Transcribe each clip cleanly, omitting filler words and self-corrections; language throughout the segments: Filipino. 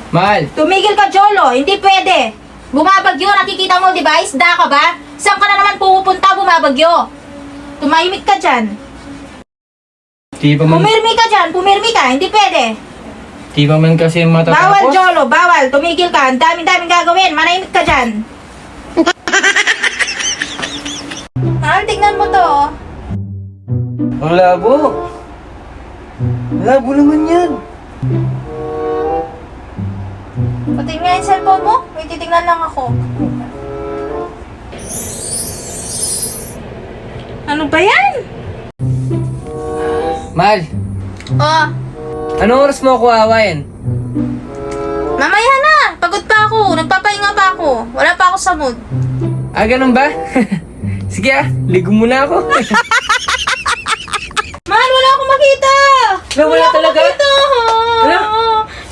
Mahal. Tumigil ka, Jolo. Hindi pwede. Bumabagyo, nakikita mo, di ba? Isda ka ba? Saan ka na naman pupunta, bumabagyo? Tumahimik ka dyan. Di pa man, Pumirmi ka dyan, pumirmi ka. Hindi pwede. di pa man kasi matatapos. Bawal, Jolo, bawal. Tumigil ka. Ang daming-daming gagawin. Manahimik ka dyan. Mahal, tingnan mo to. Oh. Ang labo. Labo naman yan. Patingin nga yung cellphone mo. May titingnan lang ako. Ano ba yan? Mahal, Oh, anong oras mo ako aawayin? mamaya na. Pagod pa ako. Nagpapahinga pa ako. Wala pa ako sa mood. Ah, ganun ba? Sige ligo muna ako. Mahal, wala akong makita. Wala akong talaga? makita. Wala?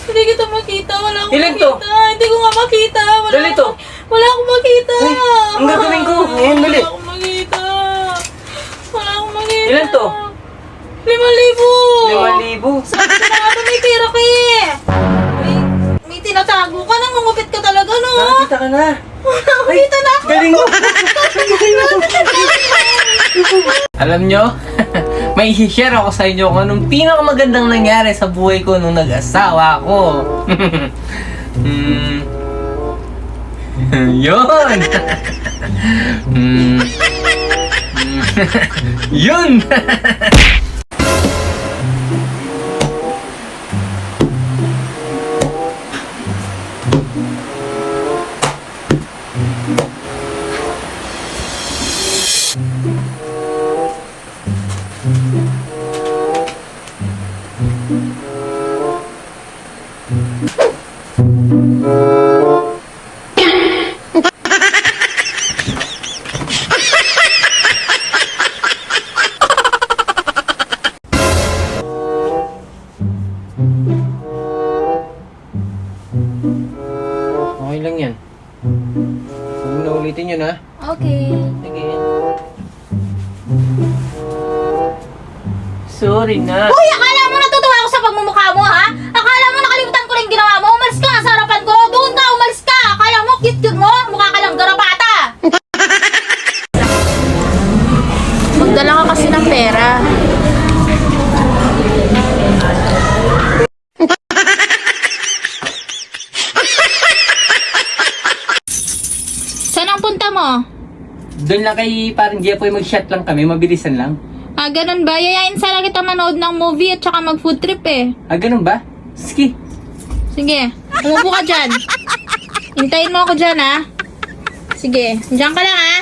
Hindi kita makita. Wala akong Ilan makita. to? Hindi ko nga makita. Dali to. Wala akong makita. Uy, ang gagawin ko? Ngayon, dali. Wala akong makita. Wala akong makita. Ilan to? 5,000. 5,000. Sabi ko na ano, may pera ka eh. May tinatago ka. Nangungupit ka talaga, no? Nakakita ka na. Nakakita na ako. Galing mo. Alam nyo, may i-share ako sa inyo kung anong pinakamagandang nangyari sa buhay ko nung nag-asawa ako. Yun! Yun! Okay lang yan. Huwag mo na ulitin yun, ha? Okay. Sige. Sorry na. Uy, akala mo natutuwa ako sa pagmumukha mo, ha? Akala mo nakalimutan ko rin ginawa mo? Umalis ka nga sa harapan ko. Doon ka, umalis ka. Akala mo cute-cute mo? Mukha ka lang garapata. Magdala ka kasi ng pera. Saan ang punta mo? Doon lang kay parang Jepoy mag-shot lang kami, mabilisan lang. Ah, ganun ba? Yayain sana kita manood ng movie at saka mag-food trip eh. Ah, ganun ba? Sige. Sige, umupo ka dyan. Hintayin mo ako dyan, ha? Sige, dyan ka lang, ha?